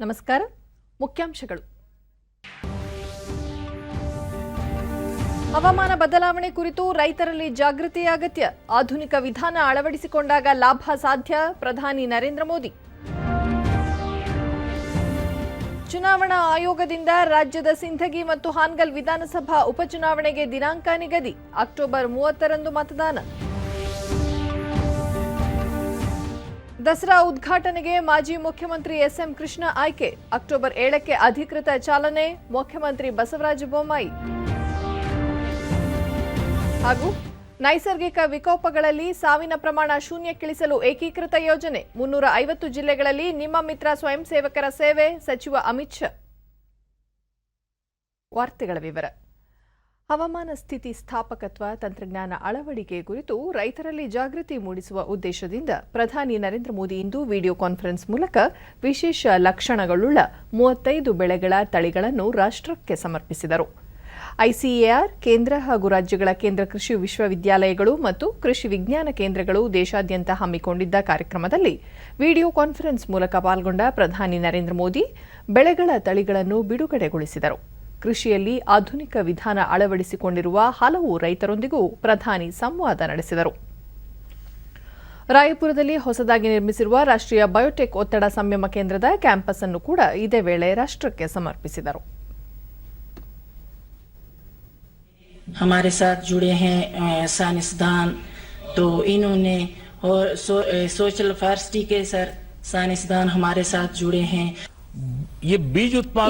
ನಮಸ್ಕಾರ. ಮುಖ್ಯಾಂಶಗಳು. ಹವಾಮಾನ ಬದಲಾವಣೆ ಕುರಿತು ರೈತರಲ್ಲಿ ಜಾಗೃತಿ ಅಗತ್ಯ. ಆಧುನಿಕ ವಿಧಾನ ಅಳವಡಿಸಿಕೊಂಡಾಗ ಲಾಭ ಸಾಧ್ಯ. ಪ್ರಧಾನಿ ನರೇಂದ್ರ ಮೋದಿ. ಚುನಾವಣಾ ಆಯೋಗದಿಂದ ರಾಜ್ಯದ ಸಿಂಧಗಿ ಮತ್ತು ಹಾನಗಲ್ ವಿಧಾನಸಭಾ ಉಪಚುನಾವಣೆಗೆ ದಿನಾಂಕ ನಿಗದಿ. ಅಕ್ಟೋಬರ್ 30ರಂದು ಮತದಾನ. ದಸರಾ ಉದ್ಘಾಟನೆಗೆ ಮಾಜಿ ಮುಖ್ಯಮಂತ್ರಿ ಎಸ್ಎಂ ಕೃಷ್ಣ ಆಯ್ಕೆ. ಅಕ್ಟೋಬರ್ 7ಕ್ಕೆ ಅಧಿಕೃತ ಚಾಲನೆ. ಮುಖ್ಯಮಂತ್ರಿ ಬಸವರಾಜ ಬೊಮ್ಮಾಯಿ. ಹಾಗೂ ನೈಸರ್ಗಿಕ ವಿಕೋಪಗಳಲ್ಲಿ ಸಾವಿನ ಪ್ರಮಾಣ ಶೂನ್ಯಕ್ಕಿಳಿಸಲು ಏಕೀಕೃತ ಯೋಜನೆ. 350 ಜಿಲ್ಲೆಗಳಲ್ಲಿ ನಿಮ್ಮ ಮಿತ್ರ ಸ್ವಯಂ ಸೇವಕರ ಸೇವೆ. ಸಚಿವ ಅಮಿತ್ ಶಾ. ವಾರ್ತೆಗಳ ವಿವರ. ಹವಾಮಾನ ಸ್ಥಿತಿ ಸ್ಥಾಪಕತ್ವ ತಂತ್ರಜ್ಞಾನ ಅಳವಡಿಕೆ ಕುರಿತು ರೈತರಲ್ಲಿ ಜಾಗೃತಿ ಮೂಡಿಸುವ ಉದ್ದೇಶದಿಂದ ಪ್ರಧಾನಿ ನರೇಂದ್ರ ಮೋದಿ ಇಂದು ವಿಡಿಯೋ ಕಾನ್ಫರೆನ್ಸ್ ಮೂಲಕ ವಿಶೇಷ ಲಕ್ಷಣಗಳುಳ್ಳ 35 ಬೆಳೆಗಳ ತಳಿಗಳನ್ನು ರಾಷ್ಟ್ರಕ್ಕೆ ಸಮರ್ಪಿಸಿದರು. ಐಸಿಎಆರ್ ಕೇಂದ್ರ ಹಾಗೂ ರಾಜ್ಯಗಳ ಕೇಂದ್ರ ಕೃಷಿ ವಿಶ್ವವಿದ್ಯಾಲಯಗಳು ಮತ್ತು ಕೃಷಿ ವಿಜ್ಞಾನ ಕೇಂದ್ರಗಳು ದೇಶಾದ್ಯಂತ ಹಮ್ಮಿಕೊಂಡಿದ್ದ ಕಾರ್ಯಕ್ರಮದಲ್ಲಿ ವಿಡಿಯೋ ಕಾನ್ಫರೆನ್ಸ್ ಮೂಲಕ ಪಾಲ್ಗೊಂಡ ಪ್ರಧಾನಿ ನರೇಂದ್ರ ಮೋದಿ ಬೆಳೆಗಳ ತಳಿಗಳನ್ನು ಬಿಡುಗಡೆಗೊಳಿಸಿದರು. ಕೃಷಿಯಲ್ಲಿ ಆಧುನಿಕ ವಿಧಾನ ಅಳವಡಿಸಿಕೊಂಡಿರುವ ಹಲವು ರೈತರೊಂದಿಗೂ ಪ್ರಧಾನಿ ಸಂವಾದ ನಡೆಸಿದರು. ರಾಯಪುರದಲ್ಲಿ ಹೊಸದಾಗಿ ನಿರ್ಮಿಸಿರುವ ರಾಷ್ಟ್ರೀಯ ಬಯೋಟೆಕ್ ಒತ್ತಡ ಸಂಯಮ ಕೇಂದ್ರದ ಕ್ಯಾಂಪಸ್ ಅನ್ನು ಕೂಡ ಇದೇ ವೇಳೆ ರಾಷ್ಟ್ರಕ್ಕೆ ಸಮರ್ಪಿಸಿದರು. हमारे साथ जुड़े हैं साइंसदान, तो इन्होंने और सोशल फार्सिटी के सर साइंसदान हमारे साथ जुड़े हैं.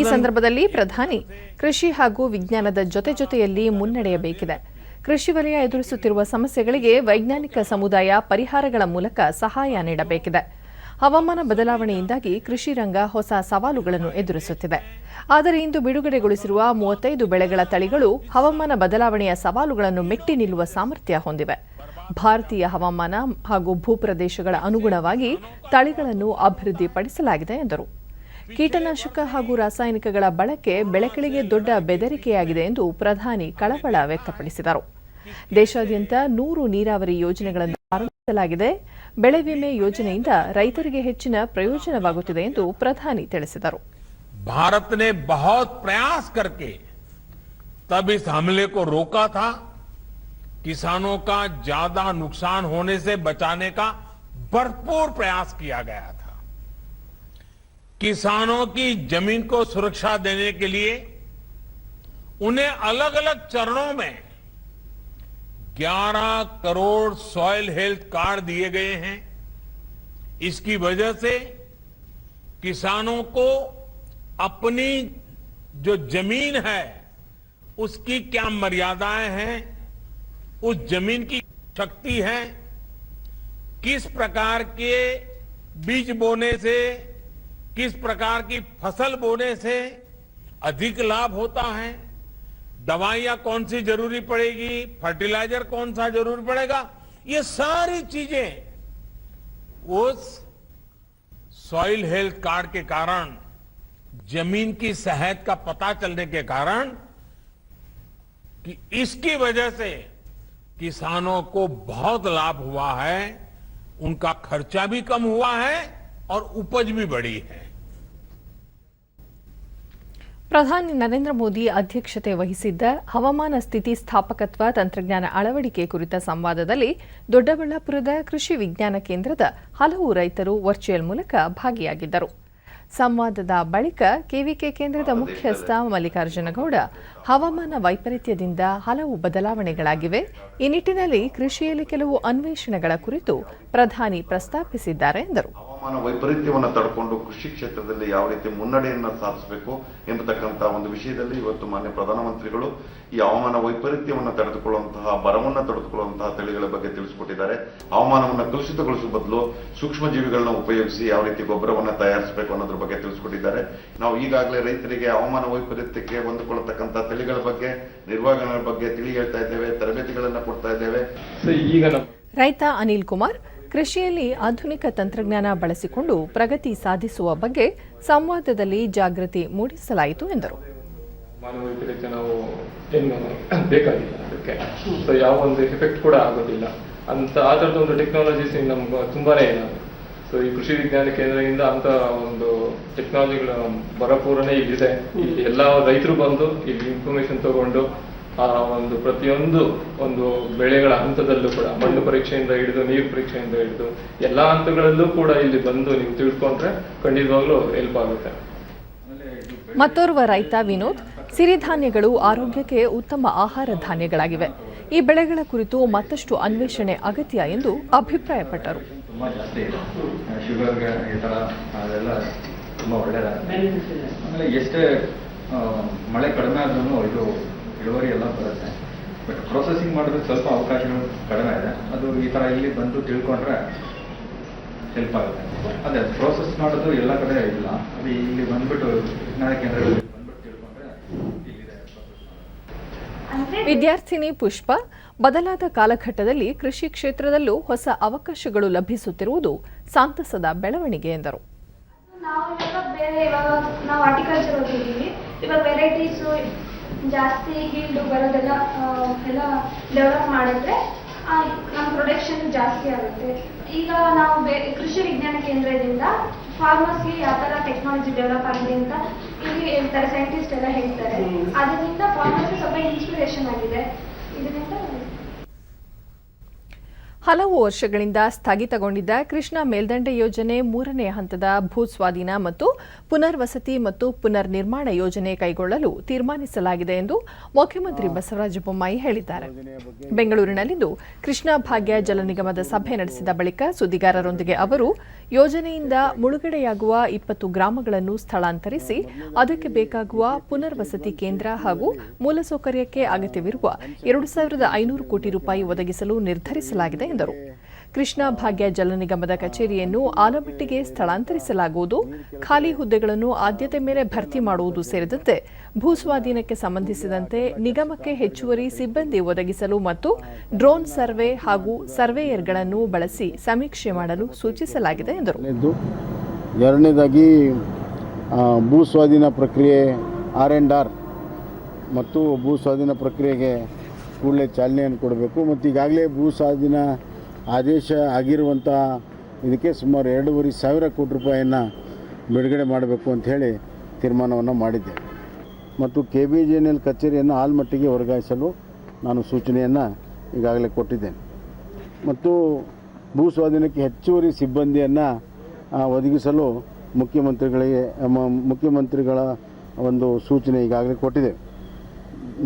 ಈ ಸಂದರ್ಭದಲ್ಲಿ ಪ್ರಧಾನಿ ಕೃಷಿ ಹಾಗೂ ವಿಜ್ಞಾನದ ಜೊತೆಯಲ್ಲಿ ಮುನ್ನಡೆಯಬೇಕಿದೆ. ಕೃಷಿ ವಲಯ ಎದುರಿಸುತ್ತಿರುವ ಸಮಸ್ಯೆಗಳಿಗೆ ವೈಜ್ಞಾನಿಕ ಸಮುದಾಯ ಪರಿಹಾರಗಳ ಮೂಲಕ ಸಹಾಯ ನೀಡಬೇಕಿದೆ. ಹವಾಮಾನ ಬದಲಾವಣೆಯಿಂದಾಗಿ ಕೃಷಿ ರಂಗ ಹೊಸ ಸವಾಲುಗಳನ್ನು ಎದುರಿಸುತ್ತಿದೆ. ಆದರೆ ಇಂದು ಬಿಡುಗಡೆಗೊಳಿಸಿರುವ 35 ಬೆಳೆಗಳ ತಳಿಗಳು ಹವಾಮಾನ ಬದಲಾವಣೆಯ ಸವಾಲುಗಳನ್ನು ಮೆಟ್ಟಿ ನಿಲ್ಲುವ ಸಾಮರ್ಥ್ಯ ಹೊಂದಿವೆ. ಭಾರತೀಯ ಹವಾಮಾನ ಹಾಗೂ ಭೂಪ್ರದೇಶಗಳ ಅನುಗುಣವಾಗಿ ತಳಿಗಳನ್ನು ಅಭಿವೃದ್ಧಿಪಡಿಸಲಾಗಿದೆ ಎಂದರು. ಕೀಟನಾಶಕ ಹಾಗೂ ರಾಸಾಯನಿಕಗಳ ಬಳಕೆ ಬೆಳೆಗಳಿಗೆ ದೊಡ್ಡ ಬೆದರಿಕೆಯಾಗಿದೆ ಎಂದು ಪ್ರಧಾನಿ ಕಳವಳ ವ್ಯಕ್ತಪಡಿಸಿದರು. ದೇಶಾದ್ಯಂತ 100 ನೀರಾವರಿ ಯೋಜನೆಗಳನ್ನು ಆರಂಭಿಸಲಾಗಿದೆ. ಬೆಳೆ ವಿಮೆ ಯೋಜನೆಯಿಂದ ರೈತರಿಗೆ ಹೆಚ್ಚಿನ ಪ್ರಯೋಜನವಾಗುತ್ತಿದೆ ಎಂದು ಪ್ರಧಾನಿ ತಿಳಿಸಿದರು. भारत ने बहुत प्रयास करके तब इस हमले को रोका था. किसानों का ज्यादा नुकसान होने से बचाने का भरपूर प्रयास किया गया था. किसानों की जमीन को सुरक्षा देने के लिए उन्हें अलग अलग चरणों में 11 करोड़ सॉइल हेल्थ कार्ड दिए गए हैं. इसकी वजह से किसानों को अपनी जो जमीन है उसकी क्या मर्यादाएं हैं, उस जमीन की शक्ति है, किस प्रकार के बीज बोने से, किस प्रकार की फसल बोने से अधिक लाभ होता है, दवाइयां कौन सी जरूरी पड़ेगी, फर्टिलाइजर कौन सा जरूरी पड़ेगा, ये सारी चीजें उस सॉइल हेल्थ कार्ड के कारण, जमीन की सेहत का पता चलने के कारण कि इसकी वजह से किसानों को बहुत लाभ हुआ है, उनका खर्चा भी कम हुआ है और उपज भी बढ़ी है. ಪ್ರಧಾನಿ ನರೇಂದ್ರ ಮೋದಿ ಅಧ್ಯಕ್ಷತೆ ವಹಿಸಿದ್ದ ಹವಾಮಾನ ಸ್ಥಿತಿ ಸ್ಥಾಪಕತ್ವ ತಂತ್ರಜ್ಞಾನ ಅಳವಡಿಕೆ ಕುರಿತ ಸಂವಾದದಲ್ಲಿ ದೊಡ್ಡಬಳ್ಳಾಪುರದ ಕೃಷಿ ವಿಜ್ಞಾನ ಕೇಂದ್ರದ ಹಲವು ರೈತರು ವರ್ಚುವಲ್ ಮೂಲಕ ಭಾಗಿಯಾಗಿದ್ದರು. ಸಂವಾದದ ಬಳಿಕ ಕೆವಿಕೆ ಕೇಂದ್ರದ ಮುಖ್ಯಸ್ಥ ಮಲ್ಲಿಕಾರ್ಜುನಗೌಡ ಹವಾಮಾನ ವೈಪರೀತ್ಯದಿಂದ ಹಲವು ಬದಲಾವಣೆಗಳಾಗಿವೆ. ಈ ನಿಟ್ಟಿನಲ್ಲಿ ಕೃಷಿಯಲ್ಲಿ ಕೆಲವು ಅನ್ವೇಷಣೆಗಳ ಕುರಿತು ಪ್ರಧಾನಿ ಪ್ರಸ್ತಾಪಿಸಿದ್ದಾರೆ ಎಂದರು. ಹವಾಮಾನ ವೈಪರೀತ್ಯವನ್ನು ತಡೆಕೊಂಡು ಕೃಷಿ ಕ್ಷೇತ್ರದಲ್ಲಿ ಯಾವ ರೀತಿ ಮುನ್ನಡೆಯನ್ನು ಸಾಧಿಸಬೇಕು ಎಂಬತಕ್ಕಂತಹ ಒಂದು ವಿಷಯದಲ್ಲಿ ಇವತ್ತು ಮಾನ್ಯ ಪ್ರಧಾನಮಂತ್ರಿಗಳು ಈ ಹವಾಮಾನ ವೈಪರೀತ್ಯವನ್ನು ತಡೆದುಕೊಳ್ಳುವಂತಹ ಬರವನ್ನು ತಡೆದುಕೊಳ್ಳುವಂತಹ ತಳಿಗಳ ಬಗ್ಗೆ ತಿಳಿಸಿಕೊಟ್ಟಿದ್ದಾರೆ. ಹವಾಮಾನವನ್ನು ಕಲುಷಿತಗೊಳಿಸುವ ಬದಲು ಸೂಕ್ಷ್ಮ ಜೀವಿಗಳನ್ನ ಉಪಯೋಗಿಸಿ ಯಾವ ರೀತಿ ಗೊಬ್ಬರವನ್ನು ತಯಾರಿಸಬೇಕು ಅನ್ನೋದ್ರ ಬಗ್ಗೆ ತಿಳಿಸಿಕೊಟ್ಟಿದ್ದಾರೆ. ನಾವು ಈಗಾಗಲೇ ರೈತರಿಗೆ ಹವಾಮಾನ ವೈಪರೀತ್ಯಕ್ಕೆ ಹೊಂದಿಕೊಳ್ಳತಕ್ಕಂತಹ ತಳಿಗಳ ಬಗ್ಗೆ, ನಿರ್ವಹಣೆ ಬಗ್ಗೆ ತಿಳಿ ಹೇಳ್ತಾ ಇದ್ದೇವೆ, ತರಬೇತಿಗಳನ್ನು ಕೊಡ್ತಾ ಇದ್ದೇವೆ. ರೈತ ಅನಿಲ್ ಕುಮಾರ್ ಕೃಷಿಯಲ್ಲಿ ಆಧುನಿಕ ತಂತ್ರಜ್ಞಾನ ಬಳಸಿಕೊಂಡು ಪ್ರಗತಿ ಸಾಧಿಸುವ ಬಗ್ಗೆ ಸಂವಾದದಲ್ಲಿ ಜಾಗೃತಿ ಮೂಡಿಸಲಾಯಿತು ಎಂದರು. ಮಾನವ ವೈಪರೀತ್ಯ ನಾವು ಏನು ಬೇಕಾಗಿಲ್ಲ, ಅದಕ್ಕೆ ಯಾವ ಒಂದು ಎಫೆಕ್ಟ್ ಕೂಡ ಆಗೋದಿಲ್ಲ ಅಂತ ಆ ಥರದ ಒಂದು ಟೆಕ್ನಾಲಜೀಸ್ ನಮ್ಗೆ ತುಂಬಾನೇ ಸೊ ಈ ಕೃಷಿ ವಿಜ್ಞಾನ ಕೇಂದ್ರದಿಂದ ಅಂತ ಒಂದು ಟೆಕ್ನಾಲಜಿಗಳ ಭರಪೂರನೇ ಇಲ್ಲಿದೆ. ಇಲ್ಲಿ ಎಲ್ಲ ರೈತರು ಬಂದು ಇಲ್ಲಿ ಇನ್ಫಾರ್ಮೇಶನ್ ತಗೊಂಡು ಆ ಒಂದು ಪ್ರತಿಯೊಂದು ಒಂದು ಬೆಳೆಗಳ ಹಂತದಲ್ಲೂ ಕೂಡ ಮಣ್ಣು ಪರೀಕ್ಷೆಯಿಂದ ಹಿಡಿದು ನೀರು ಪರೀಕ್ಷೆಯಿಂದ ಹಿಡಿದು ಎಲ್ಲಾ ಹಂತಗಳಲ್ಲೂ ಕೂಡ ಇಲ್ಲಿ ಬಂದು ನೀವು ತಿಳ್ಕೊಂಡ್ರೆ ಖಂಡಿತವಾಗ್ಲೂ ಹೆಲ್ಪ್ ಆಗುತ್ತೆ. ಮತ್ತೋರ್ವ ರೈತ ವಿನೋದ್, ಸಿರಿಧಾನ್ಯಗಳು ಆರೋಗ್ಯಕ್ಕೆ ಉತ್ತಮ ಆಹಾರ ಧಾನ್ಯಗಳಾಗಿವೆ. ಈ ಬೆಳೆಗಳ ಕುರಿತು ಮತ್ತಷ್ಟು ಅನ್ವೇಷಣೆ ಅಗತ್ಯ ಎಂದು ಅಭಿಪ್ರಾಯಪಟ್ಟರು. ತುಂಬ ಜಾಸ್ತಿ ಇದೆ ಶುಗರ್ಗೆ ಈ ಥರ ಅದೆಲ್ಲ ತುಂಬ ಒಳ್ಳೆಯದಾಗುತ್ತೆ. ಆಮೇಲೆ ಎಷ್ಟೇ ಮಳೆ ಕಡಿಮೆ ಆದ್ರೂ ಇದು ಇಳುವರಿ ಎಲ್ಲ ಬರುತ್ತೆ. ಬಟ್ ಪ್ರೊಸೆಸಿಂಗ್ ಮಾಡೋದಕ್ಕೆ ಸ್ವಲ್ಪ ಅವಕಾಶಗಳು ಕಡಿಮೆ ಇದೆ. ಅದು ಈ ಥರ ಇಲ್ಲಿ ಬಂದು ತಿಳ್ಕೊಂಡ್ರೆ ಹೆಲ್ಪ್ ಆಗುತ್ತೆ. ಅದೇ ಪ್ರೋಸೆಸ್ ಮಾಡೋದು ಎಲ್ಲ ಕಡೆ ಇಲ್ಲ. ಅದು ಇಲ್ಲಿ ಬಂದ್ಬಿಟ್ಟು ವಿಜ್ಞಾನ ಕೇಂದ್ರದಲ್ಲಿ ಬಂದ್ಬಿಟ್ಟು ತಿಳ್ಕೊಂಡ್ರೆ ಇಲ್ಲಿದೆ. ವಿದ್ಯಾರ್ಥಿನಿ ಪುಷ್ಪ, ಬದಲಾದ ಕಾಲಘಟ್ಟದಲ್ಲಿ ಕೃಷಿ ಕ್ಷೇತ್ರದಲ್ಲೂ ಹೊಸ ಅವಕಾಶಗಳು ಲಭಿಸುತ್ತಿರುವುದು ಸಂತಸದ ಬೆಳವಣಿಗೆ ಎಂದರು. ನಾವು ಹಾರ್ಟಿಕಲ್ಚರ್ ಓದಿದ್ದೀವಿ. ಇವಾಗ ವೆರೈಟೀಸ್ ಜಾಸ್ತಿ ಹೀಲ್ಡ್ ಬರೋದೆಲ್ಲ ಎಲ್ಲ ಡೆವಲಪ್ ಮಾಡಿದ್ರೆ ನಮ್ಮ ಪ್ರೊಡಕ್ಷನ್ ಜಾಸ್ತಿ ಆಗುತ್ತೆ. ಈಗ ನಾವು ಕೃಷಿ ವಿಜ್ಞಾನ ಕೇಂದ್ರದಿಂದ ಫಾರ್ಮರ್ಸ್ಗೆ ಯಾವ ಥರ ಟೆಕ್ನಾಲಜಿ ಡೆವಲಪ್ ಆಗಿದೆ ಅಂತ ಇಲ್ಲಿ ಹೇಳ್ತಾರೆ, ಸೈಂಟಿಸ್ಟ್ ಎಲ್ಲ ಹೇಳ್ತಾರೆ. ಅದರಿಂದ ಫಾರ್ಮರ್ಸ್ಗೆ ಸ್ವಲ್ಪ ಇನ್ಸ್ಪಿರೇಷನ್ ಆಗಿದೆ. ಇದರಿಂದ ಹಲವು ವರ್ಷಗಳಿಂದ ಸ್ಥಗಿತಗೊಂಡಿದ್ದ ಕೃಷ್ಣಾ ಮೇಲ್ದಂಡೆ ಯೋಜನೆ 3ನೇ ಹಂತದ ಭೂಸ್ವಾಧೀನ ಮತ್ತು ಪುನರ್ವಸತಿ ಮತ್ತು ಪುನರ್ ನಿರ್ಮಾಣ ಯೋಜನೆ ಕೈಗೊಳ್ಳಲು ತೀರ್ಮಾನಿಸಲಾಗಿದೆ ಎಂದು ಮುಖ್ಯಮಂತ್ರಿ ಬಸವರಾಜ ಬೊಮ್ಮಾಯಿ ಹೇಳಿದ್ದಾರೆ. ಬೆಂಗಳೂರಿನಲ್ಲಿಂದು ಕೃಷ್ಣಾ ಭಾಗ್ಯ ಜಲ ನಿಗಮದ ಸಭೆ ನಡೆಸಿದ ಬಳಿಕ ಸುದ್ದಿಗಾರರೊಂದಿಗೆ ಅವರು ಯೋಜನೆಯಿಂದ ಮುಳುಗಡೆಯಾಗುವ 20 ಗ್ರಾಮಗಳನ್ನು ಸ್ಥಳಾಂತರಿಸಿ ಅದಕ್ಕೆ ಬೇಕಾಗುವ ಪುನರ್ವಸತಿ ಕೇಂದ್ರ ಹಾಗೂ ಮೂಲಸೌಕರ್ಯಕ್ಕೆ ಅಗತ್ಯವಿರುವ 2,500 ಕೋಟಿ ರೂಪಾಯಿ ಒದಗಿಸಲು ನಿರ್ಧರಿಸಲಾಗಿದೆ ಎಂದರು. ಕೃಷ್ಣಾ ಭಾಗ್ಯ ಜಲ ನಿಗಮದ ಕಚೇರಿಯನ್ನು ಆಲಮಟ್ಟಿಗೆ ಸ್ಥಳಾಂತರಿಸಲಾಗುವುದು, ಖಾಲಿ ಹುದ್ದೆಗಳನ್ನು ಆದ್ಯತೆ ಮೇಲೆ ಭರ್ತಿ ಮಾಡುವುದು ಸೇರಿದಂತೆ ಭೂಸ್ವಾಧೀನಕ್ಕೆ ಸಂಬಂಧಿಸಿದಂತೆ ನಿಗಮಕ್ಕೆ ಹೆಚ್ಚುವರಿ ಸಿಬ್ಬಂದಿ ಒದಗಿಸಲು ಮತ್ತು ಡ್ರೋನ್ ಸರ್ವೆ ಹಾಗೂ ಸರ್ವೇಯರ್ಗಳನ್ನು ಬಳಸಿ ಸಮೀಕ್ಷೆ ಮಾಡಲು ಸೂಚಿಸಲಾಗಿದೆ ಎಂದರು. ಎರಡನೇದಾಗಿ ಭೂಸ್ವಾಧೀನ ಪ್ರಕ್ರಿಯೆ R&R ಮತ್ತು ಭೂಸ್ವಾಧೀನ ಪ್ರಕ್ರಿಯೆಗೆ ಕೂಡಲೇ ಚಾಲನೆಯನ್ನು ಕೊಡಬೇಕು. ಮತ್ತು ಈಗಾಗಲೇ ಭೂಸ್ವಾಧೀನ ಆದೇಶ ಆಗಿರುವಂಥ ಇದಕ್ಕೆ ಸುಮಾರು 2,500 ಕೋಟಿ ರೂಪಾಯಿಯನ್ನು ಬಿಡುಗಡೆ ಮಾಡಬೇಕು ಅಂಥೇಳಿ ತೀರ್ಮಾನವನ್ನು ಮಾಡಿದ್ದೆ. ಮತ್ತು KBJNL ಕಚೇರಿಯನ್ನು ಆಲ್ಮಟ್ಟಿಗೆ ವರ್ಗಾಯಿಸಲು ನಾನು ಸೂಚನೆಯನ್ನು ಈಗಾಗಲೇ ಕೊಟ್ಟಿದ್ದೇನೆ. ಮತ್ತು ಭೂಸ್ವಾಧೀನಕ್ಕೆ ಹೆಚ್ಚುವರಿ ಸಿಬ್ಬಂದಿಯನ್ನು ಒದಗಿಸಲು ಮುಖ್ಯಮಂತ್ರಿಗಳ ಒಂದು ಸೂಚನೆ ಈಗಾಗಲೇ ಕೊಟ್ಟಿದೆ.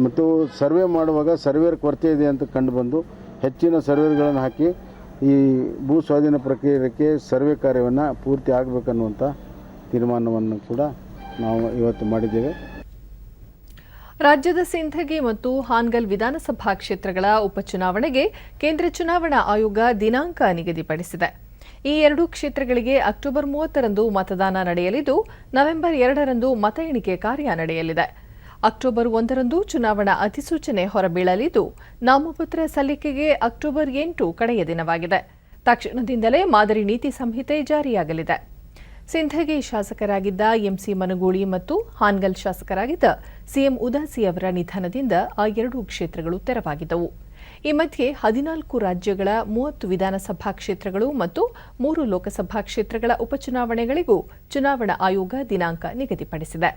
ಮತ್ತು ಸರ್ವೆ ಮಾಡುವಾಗ ಸರ್ವೇರ್ ಕೊರತೆ ಇದೆ ಅಂತ ಕಂಡುಬಂದು ಹೆಚ್ಚಿನ ಸರ್ವೇರ್ಗಳನ್ನು ಹಾಕಿ ಈ ಭೂ ಸ್ವಾಧೀನ ಪ್ರಕ್ರಿಯೆಗೆ ಸರ್ವೆ ಕಾರ್ಯವನ್ನು ಪೂರ್ತಿ ಆಗಬೇಕನ್ನುವಂಥ ತೀರ್ಮಾನವನ್ನು ಕೂಡ ನಾವು ಇವತ್ತು ಮಾಡಿದ್ದೇವೆ. ರಾಜ್ಯದ ಸಿಂಧಗಿ ಮತ್ತು ಹಾನಗಲ್ ವಿಧಾನಸಭಾ ಕ್ಷೇತ್ರಗಳ ಉಪಚುನಾವಣೆಗೆ ಕೇಂದ್ರ ಚುನಾವಣಾ ಆಯೋಗ ದಿನಾಂಕ ನಿಗದಿಪಡಿಸಿದೆ. ಈ ಎರಡೂ ಕ್ಷೇತ್ರಗಳಿಗೆ ಅಕ್ಟೋಬರ್ 30ರಂದು ಮತದಾನ ನಡೆಯಲಿದ್ದು, ನವೆಂಬರ್ 2ರಂದು ಮತ ಎಣಿಕೆ ಕಾರ್ಯ ನಡೆಯಲಿದೆ. ಅಕ್ಟೋಬರ್ 1ರಂದು ಚುನಾವಣಾ ಅಧಿಸೂಚನೆ ಹೊರಬೀಳಲಿದ್ದು, ನಾಮಪತ್ರ ಸಲ್ಲಿಕೆಗೆ ಅಕ್ಟೋಬರ್ 8 ಕಡೆಯ ದಿನವಾಗಿದೆ. ತಕ್ಷಣದಿಂದಲೇ ಮಾದರಿ ನೀತಿ ಸಂಹಿತೆ ಜಾರಿಯಾಗಲಿದೆ. ಸಿಂಧಗಿ ಶಾಸಕರಾಗಿದ್ದ MC ಮನಗೂಳಿ ಮತ್ತು ಹಾನಗಲ್ ಶಾಸಕರಾಗಿದ್ದ CM ಉದಾಸಿ ಅವರ ನಿಧನದಿಂದ ಆ ಎರಡೂ ಕ್ಷೇತ್ರಗಳು ತೆರವಾಗಿದ್ದವು. ಈ ಮಧ್ಯೆ 14 ರಾಜ್ಯಗಳ 30 ವಿಧಾನಸಭಾ ಕ್ಷೇತ್ರಗಳು ಮತ್ತು 3 ಲೋಕಸಭಾ ಕ್ಷೇತ್ರಗಳ ಉಪಚುನಾವಣೆಗಳಿಗೂ ಚುನಾವಣಾ ಆಯೋಗ ದಿನಾಂಕ ನಿಗದಿಪಡಿಸಿದೆ.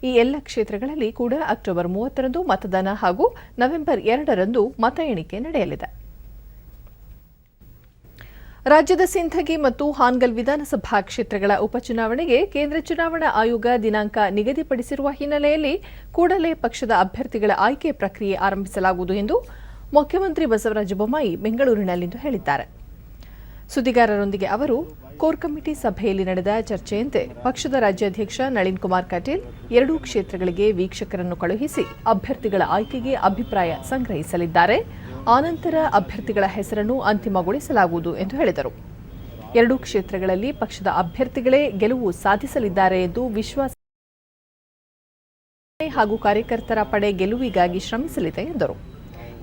ಈ ಎಲ್ಲ ಕ್ಷೇತ್ರಗಳಲ್ಲಿ ಕೂಡ ಅಕ್ಟೋಬರ್ 30ರಂದು ಮತದಾನ ಹಾಗೂ ನವೆಂಬರ್ 2ರಂದು ಮತ ಎಣಿಕೆ ನಡೆಯಲಿದೆ. ರಾಜ್ಯದ ಸಿಂಧಗಿ ಮತ್ತು ಹಾನಗಲ್ ವಿಧಾನಸಭಾ ಕ್ಷೇತ್ರಗಳ ಉಪಚುನಾವಣೆಗೆ ಕೇಂದ್ರ ಚುನಾವಣಾ ಆಯೋಗ ದಿನಾಂಕ ನಿಗದಿಪಡಿಸಿರುವ ಹಿನ್ನೆಲೆಯಲ್ಲಿ ಕೂಡಲೇ ಪಕ್ಷದ ಅಭ್ಯರ್ಥಿಗಳ ಆಯ್ಕೆ ಪ್ರಕ್ರಿಯೆ ಆರಂಭಿಸಲಾಗುವುದು ಎಂದು ಮುಖ್ಯಮಂತ್ರಿ ಬಸವರಾಜ ಬೊಮ್ಮಾಯಿ ಬೆಂಗಳೂರಿನಲ್ಲಿಂದು ಹೇಳಿದ್ದಾರೆ. ಸುದ್ದಿಗಾರರೊಂದಿಗೆ ಅವರು ಕೋರ್ ಕಮಿಟಿ ಸಭೆಯಲ್ಲಿ ನಡೆದ ಚರ್ಚೆಯಂತೆ ಪಕ್ಷದ ರಾಜ್ಯಾಧ್ಯಕ್ಷ ನಳಿನ್ ಕುಮಾರ್ ಕಟೀಲ್ ಎರಡೂ ಕ್ಷೇತ್ರಗಳಿಗೆ ವೀಕ್ಷಕರನ್ನು ಕಳುಹಿಸಿ ಅಭ್ಯರ್ಥಿಗಳ ಆಯ್ಕೆಗೆ ಅಭಿಪ್ರಾಯ ಸಂಗ್ರಹಿಸಲಿದ್ದಾರೆ. ಆನಂತರ ಅಭ್ಯರ್ಥಿಗಳ ಹೆಸರನ್ನು ಅಂತಿಮಗೊಳಿಸಲಾಗುವುದು ಎಂದು ಹೇಳಿದರು. ಎರಡೂ ಕ್ಷೇತ್ರಗಳಲ್ಲಿ ಪಕ್ಷದ ಅಭ್ಯರ್ಥಿಗಳೇ ಗೆಲುವು ಸಾಧಿಸಲಿದ್ದಾರೆ ಎಂದು ವಿಶ್ವಾಸ ಹಾಗೂ ಕಾರ್ಯಕರ್ತರ ಪಡೆ ಗೆಲುವಿಗಾಗಿ ಶ್ರಮಿಸಲಿದೆ ಎಂದರು.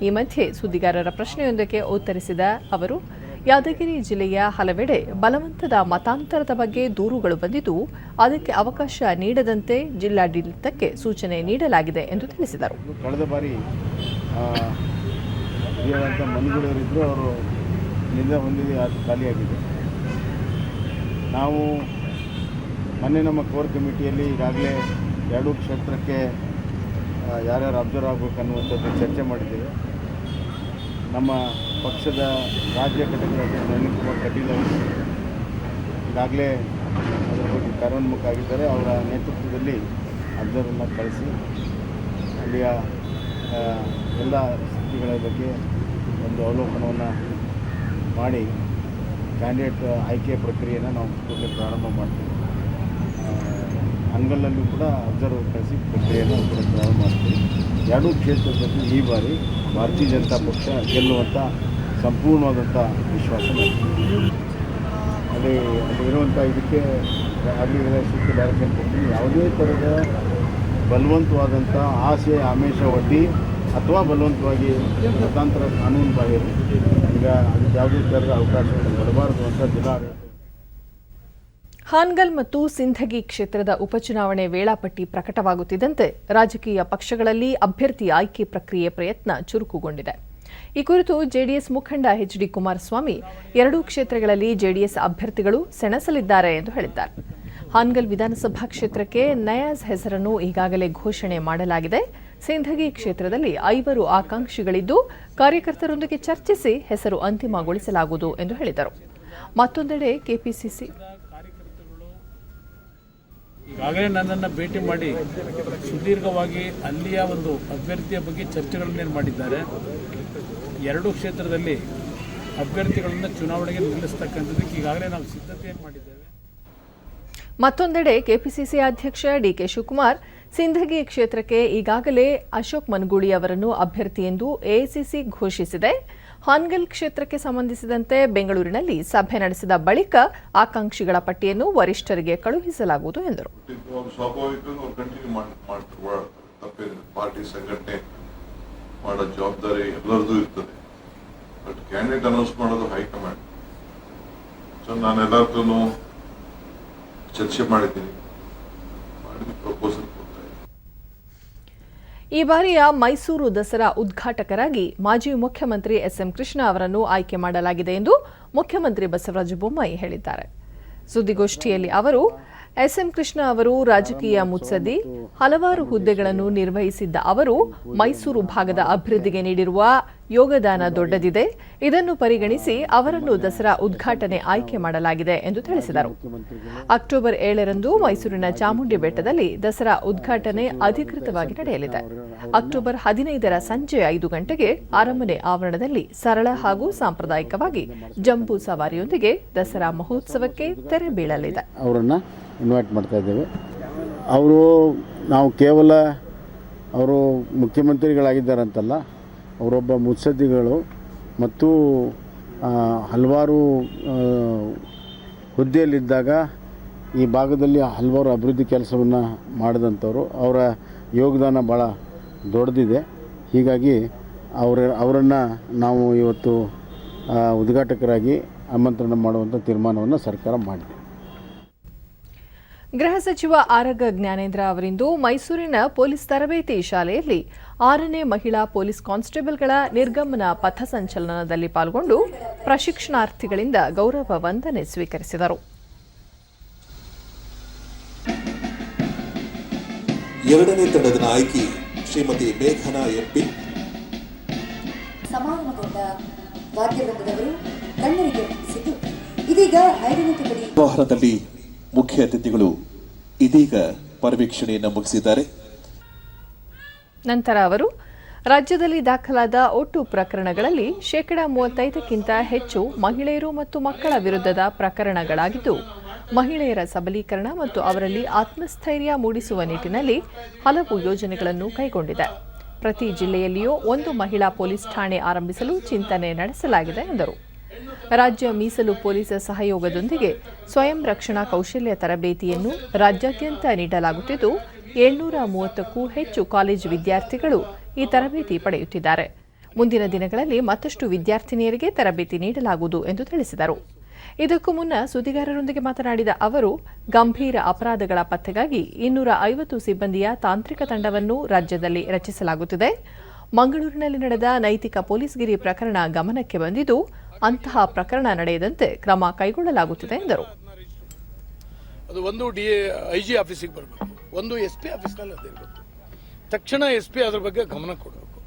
ಈ ಮಧ್ಯೆ ಸುದ್ದಿಗಾರರ ಪ್ರಶ್ನೆಯೊಂದಕ್ಕೆ ಉತ್ತರಿಸಿದ ಅವರು, ಯಾದಗಿರಿ ಜಿಲ್ಲೆಯ ಹಲವೆಡೆ ಬಲವಂತದ ಮತಾಂತರದ ಬಗ್ಗೆ ದೂರುಗಳು ಬಂದಿದ್ದು, ಅದಕ್ಕೆ ಅವಕಾಶ ನೀಡದಂತೆ ಜಿಲ್ಲಾಡಳಿತಕ್ಕೆ ಸೂಚನೆ ನೀಡಲಾಗಿದೆ ಎಂದು ತಿಳಿಸಿದರು. ಕಳೆದ ಬಾರಿ ಮನೆಗಳಿದ್ರು ಅವರು ನಿಂದ ಹೊಂದಿದೆ, ಅದು ಖಾಲಿಯಾಗಿದೆ. ನಾವು ಮೊನ್ನೆ ನಮ್ಮ ಕೋರ್ ಕಮಿಟಿಯಲ್ಲಿ ಈಗಾಗಲೇ ಎರಡೂ ಕ್ಷೇತ್ರಕ್ಕೆ ಯಾರ್ಯಾರು ಅಬ್ಸರ್ವ್ ಆಗಬೇಕು ಅನ್ನುವಂಥದ್ದು ಚರ್ಚೆ ಮಾಡಿದ್ದೇವೆ. ನಮ್ಮ ಪಕ್ಷದ ರಾಜ್ಯ ಘಟಕದ ನಳಿನ್ ಕುಮಾರ್ ಕಟೀಲ್ ಅವರು ಈಗಾಗಲೇ ಅದರ ಬಗ್ಗೆ ಕಾರ್ಯೋನ್ಮುಖ ಆಗಿದ್ದಾರೆ. ಅವರ ನೇತೃತ್ವದಲ್ಲಿ ಅಬ್ಸರ್ವನ್ನ ಕಳಿಸಿ ಅಲ್ಲಿಯ ಎಲ್ಲ ಸ್ಥಿತಿಗಳ ಬಗ್ಗೆ ಒಂದು ಅವಲೋಕನವನ್ನು ಮಾಡಿ ಕ್ಯಾಂಡಿಡೇಟ್ ಆಯ್ಕೆ ಪ್ರಕ್ರಿಯೆಯನ್ನು ನಾವು ಕೂಡಲೇ ಪ್ರಾರಂಭ ಮಾಡ್ತೀವಿ. ಹಂಗಲ್ಲಲ್ಲೂ ಕೂಡ ಅಬ್ಸರ್ವ್ ಕಳಿಸಿ ಪ್ರಕ್ರಿಯೆಯನ್ನು ಕೂಡ ಪ್ರಾರಂಭ ಮಾಡ್ತೀವಿ. ಎರಡೂ ಕ್ಷೇತ್ರದಲ್ಲಿ ಈ ಬಾರಿ ಭಾರತೀಯ ಜನತಾ ಪಕ್ಷ ಗೆಲ್ಲುವಂಥ ಸಂಪೂರ್ಣವಾದಂಥ ವಿಶ್ವಾಸ ಅಲ್ಲಿರುವಂಥ ಇದಕ್ಕೆ ಆಗಲಿ ಸೂಕ್ತ ಡೈರೆಕ್ಷನ್ ಕೊಡ್ತೀನಿ. ಯಾವುದೇ ಥರದ ಬಲವಂತವಾದಂಥ ಆಸೆ ಆಮಿಷ ಒಡ್ಡಿ ಅಥವಾ ಬಲವಂತವಾಗಿ ಸ್ವತಂತ್ರ ಕಾನೂನು ಬಾಹಿರ ಈಗ ಅದಕ್ಕೆ ಯಾವುದೇ ಥರದ ಅವಕಾಶವನ್ನು ಕೊಡಬಾರದು ಅಂತ ಜಿಲ್ಲಾಡಳಿತ. ಹಾನಗಲ್ ಮತ್ತು ಸಿಂಧಗಿ ಕ್ಷೇತ್ರದ ಉಪಚುನಾವಣೆ ವೇಳಾಪಟ್ಟಿ ಪ್ರಕಟವಾಗುತ್ತಿದ್ದಂತೆ ರಾಜಕೀಯ ಪಕ್ಷಗಳಲ್ಲಿ ಅಭ್ಯರ್ಥಿ ಆಯ್ಕೆ ಪ್ರಕ್ರಿಯೆ ಪ್ರಯತ್ನ ಚುರುಕುಗೊಂಡಿದೆ. ಈ ಕುರಿತು ಜೆಡಿಎಸ್ ಮುಖಂಡ ಎಚ್.ಡಿ. ಕುಮಾರಸ್ವಾಮಿ ಎರಡೂ ಕ್ಷೇತ್ರಗಳಲ್ಲಿ ಜೆಡಿಎಸ್ ಅಭ್ಯರ್ಥಿಗಳು ಸೆಣಸಲಿದ್ದಾರೆ ಎಂದು ಹೇಳಿದ್ದಾರೆ. ಹಾನಗಲ್ ವಿಧಾನಸಭಾ ಕ್ಷೇತ್ರಕ್ಕೆ ನಯಾಜ್ ಹೆಸರನ್ನು ಈಗಾಗಲೇ ಘೋಷಣೆ ಮಾಡಲಾಗಿದೆ. ಸಿಂಧಗಿ ಕ್ಷೇತ್ರದಲ್ಲಿ 5 ಆಕಾಂಕ್ಷಿಗಳಿದ್ದು ಕಾರ್ಯಕರ್ತರೊಂದಿಗೆ ಚರ್ಚಿಸಿ ಹೆಸರು ಅಂತಿಮಗೊಳಿಸಲಾಗುವುದು ಎಂದು ಹೇಳಿದರು. ಮತ್ತೊಂದೆಡೆ ಕೆಪಿಸಿಸಿ ಈಗಾಗಲೇ ನನ್ನನ್ನು ಭೇಟಿ ಮಾಡಿ ಸುದೀರ್ಘವಾಗಿ ಅಲ್ಲಿಯ ಒಂದು ಅಭ್ಯರ್ಥಿಯ ಬಗ್ಗೆ ಚರ್ಚೆಗಳನ್ನೇನು ಮಾಡಿದ್ದಾರೆ. ಎರಡೂ ಕ್ಷೇತ್ರದಲ್ಲಿ ಅಭ್ಯರ್ಥಿಗಳನ್ನು ಚುನಾವಣೆಗೆ ನಿಲ್ಲಿಸ್ತಕ್ಕಂಥದ್ದಕ್ಕೆ ಈಗಾಗಲೇ ನಾವು ಸಿದ್ಧತೆಯನ್ನು ಮಾಡಿದ್ದೇವೆ. ಮತ್ತೊಂದೆಡೆ ಕೆಪಿಸಿಸಿ ಅಧ್ಯಕ್ಷ ಡಿಕೆ ಶಿವಕುಮಾರ್ ಸಿಂಧಗಿ ಕ್ಷೇತ್ರಕ್ಕೆ ಈಗಾಗಲೇ ಅಶೋಕ್ ಮನಗೂಳಿ ಅವರನ್ನು ಅಭ್ಯರ್ಥಿ ಎಂದು ಎಐಸಿಸಿ ಘೋಷಿಸಿದೆ. ಹಾನಗಲ್ ಕ್ಷೇತ್ರಕ್ಕೆ ಸಂಬಂಧಿಸಿದಂತೆ ಬೆಂಗಳೂರಿನಲ್ಲಿ ಸಭೆ ನಡೆಸಿದ ಬಳಿಕ ಆಕಾಂಕ್ಷಿಗಳ ಪಟ್ಟಿಯನ್ನು ವರಿಷ್ಠರಿಗೆ ಕಳುಹಿಸಲಾಗುವುದು ಎಂದರು. ಪಾರ್ಟಿ ಸಂಘಟನೆ ಮಾಡೋ ಜವಾಬ್ದಾರಿ ಎಲ್ಲರದ್ದು ಇರ್ತದೆ. ಬಟ್ ಕ್ಯಾಂಡಿಡೇಟ್ ಅನೌನ್ಸ್ ಮಾಡೋದು ಹೈಕಮಾಂಡ್. ಸೊ ನಾನೆಲ್ಲರದ್ದು ಚರ್ಚೆ ಮಾಡಿದ್ದೀನಿ, ಪ್ರಪೋಸಲ್ ಕೊಡ್ತಾ ಇದ್ದೀನಿ. ಈ ಬಾರಿಯ ಮೈಸೂರು ದಸರಾ ಉದ್ಘಾಟಕರಾಗಿ ಮಾಜಿ ಮುಖ್ಯಮಂತ್ರಿ ಎಸ್ಎಂ ಕೃಷ್ಣ ಅವರನ್ನು ಆಯ್ಕೆ ಮಾಡಲಾಗಿದೆ ಎಂದು ಮುಖ್ಯಮಂತ್ರಿ ಬಸವರಾಜ ಬೊಮ್ಮಾಯಿ ಹೇಳಿದ್ದಾರೆ. ಸುದ್ದಿಗೋಷ್ಠಿಯಲ್ಲಿ ಅವರು ಎಸ್ಎಂ ಕೃಷ್ಣ ಅವರು ರಾಜಕೀಯ ಮುತ್ಸದ್ದಿ, ಹಲವಾರು ಹುದ್ದೆಗಳನ್ನು ನಿರ್ವಹಿಸಿದ್ದ ಅವರು ಮೈಸೂರು ಭಾಗದ ಅಭಿವೃದ್ಧಿಗೆ ನೀಡಿರುವ ಯೋಗದಾನ ದೊಡ್ಡದಿದೆ. ಇದನ್ನು ಪರಿಗಣಿಸಿ ಅವರನ್ನು ದಸರಾ ಉದ್ಘಾಟನೆ ಆಯ್ಕೆ ಮಾಡಲಾಗಿದೆ ಎಂದು ತಿಳಿಸಿದರು. ಅಕ್ಟೋಬರ್ 7ರಂದು ಮೈಸೂರಿನ ಚಾಮುಂಡಿ ಬೆಟ್ಟದಲ್ಲಿ ದಸರಾ ಉದ್ಘಾಟನೆ ಅಧಿಕೃತವಾಗಿ ನಡೆಯಲಿದೆ. ಅಕ್ಟೋಬರ್ 15ರ ಸಂಜೆ 5 ಗಂಟೆಗೆ ಅರಮನೆ ಆವರಣದಲ್ಲಿ ಸರಳ ಹಾಗೂ ಸಾಂಪ್ರದಾಯಿಕವಾಗಿ ಜಂಬೂ ಸವಾರಿಯೊಂದಿಗೆ ದಸರಾ ಮಹೋತ್ಸವಕ್ಕೆ ತೆರೆ ಬೀಳಲಿದೆ. ಅವರನ್ನು ಇನ್ವೈಟ್ ಮಾಡ್ತಾ ಇದ್ದೇವೆ. ನಾವು ಕೇವಲ ಅವರು ಮುಖ್ಯಮಂತ್ರಿಗಳಾಗಿದ್ದಾರಂತಲ್ಲ, ಅವರೊಬ್ಬ ಮುತ್ಸದ್ದಿಗಳು ಮತ್ತು ಹಲವಾರು ಹುದ್ದೆಯಲ್ಲಿದ್ದಾಗ ಈ ಭಾಗದಲ್ಲಿ ಹಲವಾರು ಅಭಿವೃದ್ಧಿ ಕೆಲಸವನ್ನು ಮಾಡಿದಂಥವ್ರು. ಅವರ ಯೋಗದಾನ ಭಾಳ ದೊಡ್ಡದಿದೆ. ಹೀಗಾಗಿ ಅವರನ್ನು ನಾವು ಇವತ್ತು ಉದ್ಘಾಟಕರಾಗಿ ಆಮಂತ್ರಣ ಮಾಡುವಂಥ ತೀರ್ಮಾನವನ್ನು ಸರ್ಕಾರ ಮಾಡಿದೆ. ಗೃಹ ಸಚಿವ ಆರಗ ಜ್ಞಾನೇಂದ್ರ ಅವರಿಂದು ಮೈಸೂರಿನ ಪೊಲೀಸ್ ತರಬೇತಿ ಶಾಲೆಯಲ್ಲಿ 6ನೇ ಮಹಿಳಾ ಪೊಲೀಸ್ ಕಾನ್ಸ್ಟೇಬಲ್ಗಳ ನಿರ್ಗಮನ ಪಥಸಂಚಲನದಲ್ಲಿ ಪಾಲ್ಗೊಂಡು ಪ್ರಶಿಕ್ಷಣಾರ್ಥಿಗಳಿಂದ ಗೌರವ ವಂದನೆ ಸ್ವೀಕರಿಸಿದರು. ಎರಡನೇ ತಂಡದ ನಾಯಕಿ ಶ್ರೀಮತಿ ಮೇಘನಾ ಎಂಪಿ. ಸಮಾಗಮಗೊಂಡ ವಾದ್ಯವೃಂದದವರು ಕಣ್ಣರಿಗೆ ಸಿದ್ದು ಇದೀಗ 5ನೇ ತುಕಡಿ ವ್ಯವಹಾರದಲ್ಲಿ ಮುಖ್ಯ ಅತಿಥಿಗಳು ಇದೀಗ ಪರಿವೀಕ್ಷಣೆಯನ್ನು ಮುಗಿಸಿದ್ದಾರೆ. ನಂತರ ಅವರು ರಾಜ್ಯದಲ್ಲಿ ದಾಖಲಾದ ಒಟ್ಟು ಪ್ರಕರಣಗಳಲ್ಲಿ 35%ಕ್ಕಿಂತ ಹೆಚ್ಚು ಮಹಿಳೆಯರು ಮತ್ತು ಮಕ್ಕಳ ವಿರುದ್ಧದ ಪ್ರಕರಣಗಳಾಗಿದ್ದು, ಮಹಿಳೆಯರ ಸಬಲೀಕರಣ ಮತ್ತು ಅವರಲ್ಲಿ ಆತ್ಮಸ್ಥೈರ್ಯ ಮೂಡಿಸುವ ನಿಟ್ಟಿನಲ್ಲಿ ಹಲವು ಯೋಜನೆಗಳನ್ನು ಕೈಗೊಂಡಿದೆ. ಪ್ರತಿ ಜಿಲ್ಲೆಯಲ್ಲಿಯೂ 1 ಮಹಿಳಾ ಪೊಲೀಸ್ ಠಾಣೆ ಆರಂಭಿಸಲು ಚಿಂತನೆ ನಡೆಸಲಾಗಿದೆ ಎಂದರು. ರಾಜ್ಯ ಮೀಸಲು ಪೊಲೀಸ್ ಸಹಯೋಗದೊಂದಿಗೆ ಸ್ವಯಂ ರಕ್ಷಣಾ ಕೌಶಲ್ಯ ತರಬೇತಿಯನ್ನು ರಾಜ್ಯಾದ್ಯಂತ ನೀಡಲಾಗುತ್ತಿದ್ದು, 730ಕ್ಕೂ ಹೆಚ್ಚು ಕಾಲೇಜು ವಿದ್ಯಾರ್ಥಿಗಳು ಈ ತರಬೇತಿ ಪಡೆಯುತ್ತಿದ್ದಾರೆ. ಮುಂದಿನ ದಿನಗಳಲ್ಲಿ ಮತ್ತಷ್ಟು ವಿದ್ಯಾರ್ಥಿನಿಯರಿಗೆ ತರಬೇತಿ ನೀಡಲಾಗುವುದು ಎಂದು ತಿಳಿಸಿದರು. ಇದಕ್ಕೂ ಮುನ್ನ ಸುದ್ದಿಗಾರರೊಂದಿಗೆ ಮಾತನಾಡಿದ ಅವರು, ಗಂಭೀರ ಅಪರಾಧಗಳ ಪತ್ತೆಗಾಗಿ 250 ಸಿಬ್ಬಂದಿಯ ತಾಂತ್ರಿಕ ತಂಡವನ್ನು ರಾಜ್ಯದಲ್ಲಿ ರಚಿಸಲಾಗುತ್ತಿದೆ. ಮಂಗಳೂರಿನಲ್ಲಿ ನಡೆದ ನೈತಿಕ ಪೊಲೀಸ್ಗಿರಿ ಪ್ರಕರಣ ಗಮನಕ್ಕೆ ಬಂದಿದ್ದು, ಅಂತಹ ಪ್ರಕರಣ ನಡೆಯದಂತೆ ಕ್ರಮ ಕೈಗೊಳ್ಳಲಾಗುತ್ತಿದೆ ಎಂದರು. ಅದು ಒಂದು IG ಆಫೀಸಿಗೆ ಬರಬೇಕು, ಒಂದು SP ಆಫೀಸ್ನಲ್ಲಿ ಅದಿರಬೇಕು. ತಕ್ಷಣ SP ಅದ್ರ ಬಗ್ಗೆ ಗಮನ ಕೊಡಬೇಕು.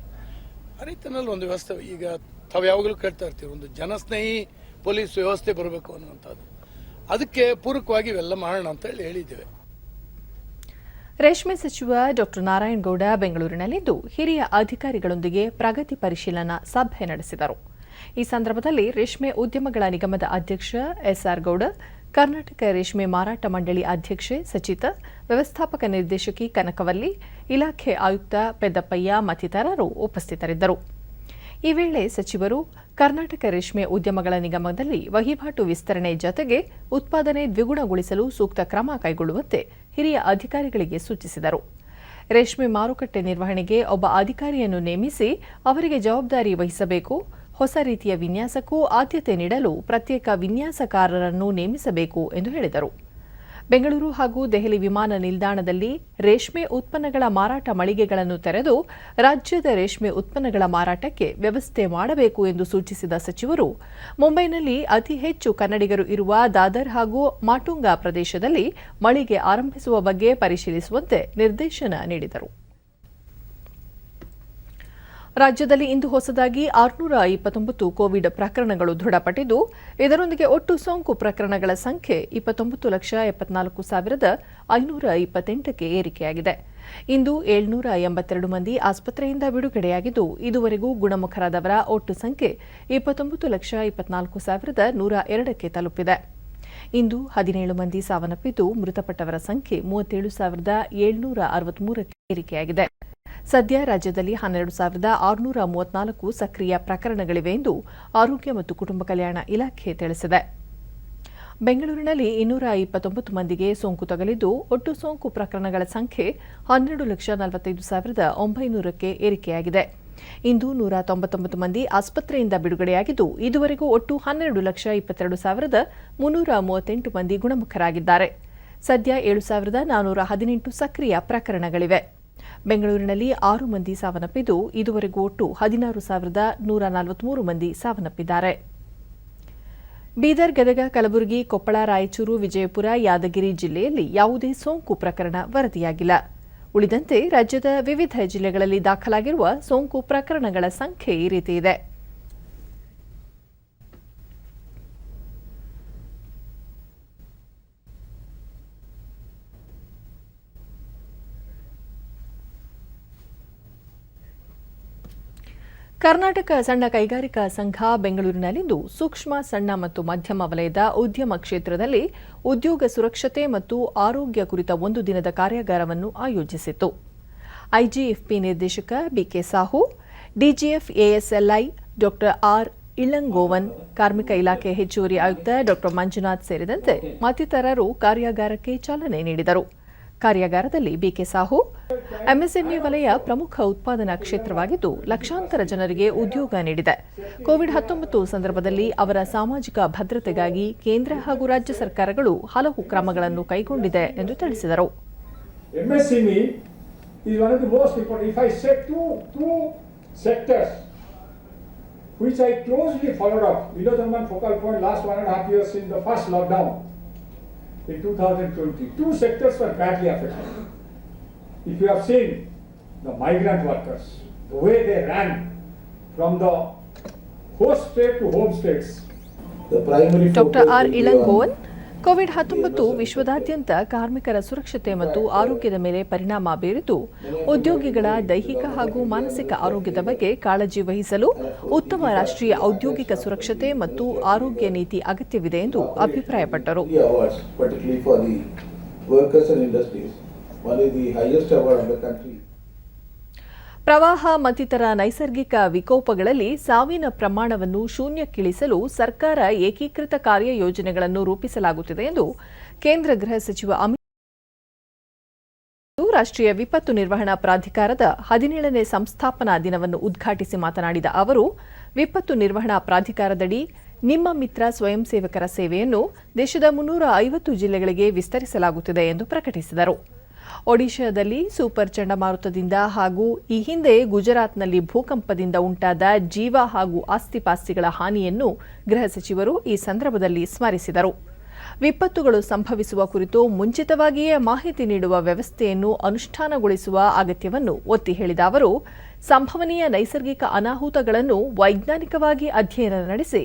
ಆ ರೀತಿಯಲ್ಲಿ ಒಂದು ವ್ಯವಸ್ಥೆ ಈಗ ತಾವು ಯಾವಾಗಲೂ ಕೇಳ್ತಾ ಇರ್ತೀವಿ, ಒಂದು ಜನಸ್ನೇಹಿ ಪೊಲೀಸ್ ವ್ಯವಸ್ಥೆ ಬರಬೇಕು ಅನ್ನುವಂಥದ್ದು. ಅದಕ್ಕೆ ಪೂರಕವಾಗಿ ಇವೆಲ್ಲ ಮಾಡೋಣ ಅಂತ ಹೇಳಿದ್ದೇವೆ. ರೇಷ್ಮೆ ಸಚಿವ ಡಾಕ್ಟರ್ ನಾರಾಯಣಗೌಡ ಬೆಂಗಳೂರಿನಲ್ಲಿಂದು ಹಿರಿಯ ಅಧಿಕಾರಿಗಳೊಂದಿಗೆ ಪ್ರಗತಿ ಪರಿಶೀಲನಾ ಸಭೆ ನಡೆಸಿದರು. ಈ ಸಂದರ್ಭದಲ್ಲಿ ರೇಷ್ಮೆ ಉದ್ಯಮಗಳ ನಿಗಮದ ಅಧ್ಯಕ್ಷ SR ಗೌಡ, ಕರ್ನಾಟಕ ರೇಷ್ಮೆ ಮಾರಾಟ ಮಂಡಳಿ ಅಧ್ಯಕ್ಷೆ ಸಚಿತಾ, ವ್ಯವಸ್ಥಾಪಕ ನಿರ್ದೇಶಕಿ ಕನಕವಲ್ಲಿ, ಇಲಾಖೆ ಆಯುಕ್ತ ಪೆದ್ದಪ್ಪಯ್ಯ ಮತ್ತಿತರರು ಉಪಸ್ಥಿತರಿದ್ದರು. ಈ ವೇಳೆ ಸಚಿವರು ಕರ್ನಾಟಕ ರೇಷ್ಮೆ ಉದ್ಯಮಗಳ ನಿಗಮದಲ್ಲಿ ವಹಿವಾಟು ವಿಸ್ತರಣೆ ಜತೆಗೆ ಉತ್ಪಾದನೆ ದ್ವಿಗುಣಗೊಳಿಸಲು ಸೂಕ್ತ ಕ್ರಮ ಕೈಗೊಳ್ಳುವಂತೆ ಹಿರಿಯ ಅಧಿಕಾರಿಗಳಿಗೆ ಸೂಚಿಸಿದರು. ರೇಷ್ಮೆ ಮಾರುಕಟ್ಟೆ ನಿರ್ವಹಣೆಗೆ ಒಬ್ಬ ಅಧಿಕಾರಿಯನ್ನು ನೇಮಿಸಿ ಅವರಿಗೆ ಜವಾಬ್ದಾರಿ ವಹಿಸಬೇಕು. ಹೊಸ ರೀತಿಯ ವಿನ್ಯಾಸಕ್ಕೂ ಆದ್ಯತೆ ನೀಡಲು ಪ್ರತ್ಯೇಕ ವಿನ್ಯಾಸಕಾರರನ್ನು ನೇಮಿಸಬೇಕು ಎಂದು ಹೇಳಿದರು. ಬೆಂಗಳೂರು ಹಾಗೂ ದೆಹಲಿ ವಿಮಾನ ನಿಲ್ದಾಣದಲ್ಲಿ ರೇಷ್ಮೆ ಉತ್ಪನ್ನಗಳ ಮಾರಾಟ ಮಳಿಗೆಗಳನ್ನು ತೆರೆದು ರಾಜ್ಯದ ರೇಷ್ಮೆ ಉತ್ಪನ್ನಗಳ ಮಾರಾಟಕ್ಕೆ ವ್ಯವಸ್ಥೆ ಮಾಡಬೇಕು ಎಂದು ಸೂಚಿಸಿದ ಸಚಿವರು, ಮುಂಬೈನಲ್ಲಿ ಅತಿ ಹೆಚ್ಚು ಕನ್ನಡಿಗರು ಇರುವ ದಾದರ್ ಹಾಗೂ ಮಾಟುಂಗಾ ಪ್ರದೇಶದಲ್ಲಿ ಮಳಿಗೆ ಆರಂಭಿಸುವ ಬಗ್ಗೆ ಪರಿಶೀಲಿಸುವಂತೆ ನಿರ್ದೇಶನ ನೀಡಿದರು. ರಾಜ್ಯದಲ್ಲಿ ಇಂದು ಹೊಸದಾಗಿ 629 ಕೋವಿಡ್ ಪ್ರಕರಣಗಳು ದೃಢಪಟ್ಟಿದ್ದು, ಇದರೊಂದಿಗೆ ಒಟ್ಟು ಸೋಂಕು ಪ್ರಕರಣಗಳ ಸಂಖ್ಯೆ 29,74,528ಕ್ಕೆ ಏರಿಕೆಯಾಗಿದೆ. ಇಂದು 782 ಮಂದಿ ಆಸ್ಪತ್ರೆಯಿಂದ ಬಿಡುಗಡೆಯಾಗಿದ್ದು, ಇದುವರೆಗೂ ಗುಣಮುಖರಾದವರ ಒಟ್ಟು ಸಂಖ್ಯೆ 29,24,102ಕ್ಕೆ ತಲುಪಿದೆ. ಇಂದು 17 ಮಂದಿ ಸಾವನ್ನಪ್ಪಿದ್ದು, ಮೃತಪಟ್ಟವರ ಸಂಖ್ಯೆ 37,763ಕ್ಕೆ ಏರಿಕೆಯಾಗಿದೆ. ಸದ್ಯ ರಾಜ್ಯದಲ್ಲಿ 12,634 ಸಕ್ರಿಯ ಪ್ರಕರಣಗಳಿವೆ ಎಂದು ಆರೋಗ್ಯ ಮತ್ತು ಕುಟುಂಬ ಕಲ್ಯಾಣ ಇಲಾಖೆ ತಿಳಿಸಿದೆ. ಬೆಂಗಳೂರಿನಲ್ಲಿ 229 ಮಂದಿಗೆ ಸೋಂಕು ತಗುಲಿದ್ದು, ಒಟ್ಟು ಸೋಂಕು ಪ್ರಕರಣಗಳ ಸಂಖ್ಯೆ 12,45,900ಕ್ಕೆ ಏರಿಕೆಯಾಗಿದೆ. ಇಂದು 199 ಮಂದಿ ಆಸ್ಪತ್ರೆಯಿಂದ ಬಿಡುಗಡೆಯಾಗಿದ್ದು, ಇದುವರೆಗೂ ಒಟ್ಟು 12,22,338 ಮಂದಿ ಗುಣಮುಖರಾಗಿದ್ದಾರೆ. ಸದ್ಯ 7,418 ಸಕ್ರಿಯ ಪ್ರಕರಣಗಳಿವೆ. ಬೆಂಗಳೂರಿನಲ್ಲಿ 6 ಮಂದಿ ಸಾವನ್ನಪ್ಪಿದ್ದು, ಇದುವರೆಗೂ ಒಟ್ಟು 16,143 ಮಂದಿ ಸಾವನ್ನಪ್ಪಿದ್ದಾರೆ. ಬೀದರ್, ಗದಗ, ಕಲಬುರಗಿ, ಕೊಪ್ಪಳ, ರಾಯಚೂರು, ವಿಜಯಪುರ, ಯಾದಗಿರಿ ಜಿಲ್ಲೆಯಲ್ಲಿ ಯಾವುದೇ ಸೋಂಕು ಪ್ರಕರಣ ವರದಿಯಾಗಿಲ್ಲ. ಉಳಿದಂತೆ ರಾಜ್ಯದ ವಿವಿಧ ಜಿಲ್ಲೆಗಳಲ್ಲಿ ದಾಖಲಾಗಿರುವ ಸೋಂಕು ಪ್ರಕರಣಗಳ ಸಂಖ್ಯೆ ಈ ರೀತಿ ಇದೆ. ಕರ್ನಾಟಕ ಸಣ್ಣ ಕೈಗಾರಿಕಾ ಸಂಘ ಬೆಂಗಳೂರಿನಲ್ಲಿಂದು ಸೂಕ್ಷ್ಮ, ಸಣ್ಣ ಮತ್ತು ಮಧ್ಯಮ ವಲಯದ ಉದ್ಯಮ ಕ್ಷೇತ್ರದಲ್ಲಿ ಉದ್ಯೋಗ ಸುರಕ್ಷತೆ ಮತ್ತು ಆರೋಗ್ಯ ಕುರಿತ ಒಂದು ದಿನದ ಕಾರ್ಯಾಗಾರವನ್ನು ಆಯೋಜಿಸಿತ್ತು. IGFP ನಿರ್ದೇಶಕ BK ಸಾಹು, DGF ASLI ಡಾ R ಇಳಂಗೋವನ್, ಕಾರ್ಮಿಕ ಇಲಾಖೆ ಹೆಚ್ಚುವರಿ ಆಯುಕ್ತ ಡಾ ಮಂಜುನಾಥ್ ಸೇರಿದಂತೆ ಮತ್ತಿತರರು ಕಾರ್ಯಾಗಾರಕ್ಕೆ ಚಾಲನೆ ನೀಡಿದರು. ಕಾರ್ಯಾಗಾರದಲ್ಲಿ BK ಸಾಹು, MSME ವಲಯ ಪ್ರಮುಖ ಉತ್ಪಾದನಾ ಕ್ಷೇತ್ರವಾಗಿದ್ದು, ಲಕ್ಷಾಂತರ ಜನರಿಗೆ ಉದ್ಯೋಗ ನೀಡಿದೆ. ಕೋವಿಡ್-19 ಸಂದರ್ಭದಲ್ಲಿ ಅವರ ಸಾಮಾಜಿಕ ಭದ್ರತೆಗಾಗಿ ಕೇಂದ್ರ ಹಾಗೂ ರಾಜ್ಯ ಸರ್ಕಾರಗಳು ಹಲವು ಕ್ರಮಗಳನ್ನು ಕೈಗೊಂಡಿದೆ ಎಂದು ತಿಳಿಸಿದರು. MSME is one of the most important. If I say two sectors which I closely followed up, Vilodaman focal point last 1.5 years in the first lockdown in 2020, two sectors were badly affected. If you have seen the migrant workers, the way they ran from the host state to home states. ಡಾ R Elangovan, COVID-19 ವಿಶ್ವದಾದ್ಯಂತ ಕಾರ್ಮಿಕರ ಸುರಕ್ಷತೆ ಮತ್ತು ಆರೋಗ್ಯದ ಮೇಲೆ ಪರಿಣಾಮ ಬೀರಿದ್ದು, ಉದ್ಯೋಗಿಗಳ ದೈಹಿಕ ಹಾಗೂ ಮಾನಸಿಕ ಆರೋಗ್ಯದ ಬಗ್ಗೆ ಕಾಳಜಿ ವಹಿಸಲು ಉತ್ತಮ ರಾಷ್ಟ್ರೀಯ ಔದ್ಯೋಗಿಕ ಸುರಕ್ಷತೆ ಮತ್ತು ಆರೋಗ್ಯ ನೀತಿ ಅಗತ್ಯವಿದೆ ಎಂದು ಅಭಿಪ್ರಾಯಪಟ್ಟರು. ಪ್ರವಾಹ ಮತ್ತಿತರ ನೈಸರ್ಗಿಕ ವಿಕೋಪಗಳಲ್ಲಿ ಸಾವಿನ ಪ್ರಮಾಣವನ್ನು ಶೂನ್ಯಕ್ಕಿಳಿಸಲು ಸರ್ಕಾರ ಏಕೀಕೃತ ಕಾರ್ಯಯೋಜನೆಗಳನ್ನು ರೂಪಿಸಲಾಗುತ್ತಿದೆ ಎಂದು ಕೇಂದ್ರ ಗೃಹ ಸಚಿವ ಅಮಿತ್ ಶಾ ರಾಷ್ಟ್ರೀಯ ವಿಪತ್ತು ನಿರ್ವಹಣಾ ಪ್ರಾಧಿಕಾರದ 17ನೇ ಸಂಸ್ಥಾಪನಾ ದಿನವನ್ನು ಉದ್ಘಾಟಿಸಿ ಮಾತನಾಡಿದ ಅವರು, ವಿಪತ್ತು ನಿರ್ವಹಣಾ ಪ್ರಾಧಿಕಾರದಡಿ ನಿಮ್ಮ ಮಿತ್ರ ಸ್ವಯಂ ಸೇವಕರ ಸೇವೆಯನ್ನು ದೇಶದ 350 ಜಿಲ್ಲೆಗಳಿಗೆ ವಿಸ್ತರಿಸಲಾಗುತ್ತಿದೆ ಎಂದು ಪ್ರಕಟಿಸಿದರು. ಒಡಿಶಾದಲ್ಲಿ ಸೂಪರ್ ಚಂಡಮಾರುತದಿಂದ ಹಾಗೂ ಈ ಹಿಂದೆ ಗುಜರಾತ್ನಲ್ಲಿ ಭೂಕಂಪದಿಂದ ಉಂಟಾದ ಜೀವ ಹಾಗೂ ಆಸ್ತಿಪಾಸ್ತಿಗಳ ಹಾನಿಯನ್ನು ಗೃಹ ಸಚಿವರು ಈ ಸಂದರ್ಭದಲ್ಲಿ ಸ್ಮರಿಸಿದರು. ವಿಪತ್ತುಗಳು ಸಂಭವಿಸುವ ಕುರಿತು ಮುಂಚಿತವಾಗಿಯೇ ಮಾಹಿತಿ ನೀಡುವ ವ್ಯವಸ್ಥೆಯನ್ನು ಅನುಷ್ಠಾನಗೊಳಿಸುವ ಅಗತ್ಯವನ್ನು ಒತ್ತಿ ಹೇಳಿದ ಅವರು, ಸಂಭವನೀಯ ನೈಸರ್ಗಿಕ ಅನಾಹುತಗಳನ್ನು ವೈಜ್ಞಾನಿಕವಾಗಿ ಅಧ್ಯಯನ ನಡೆಸಿ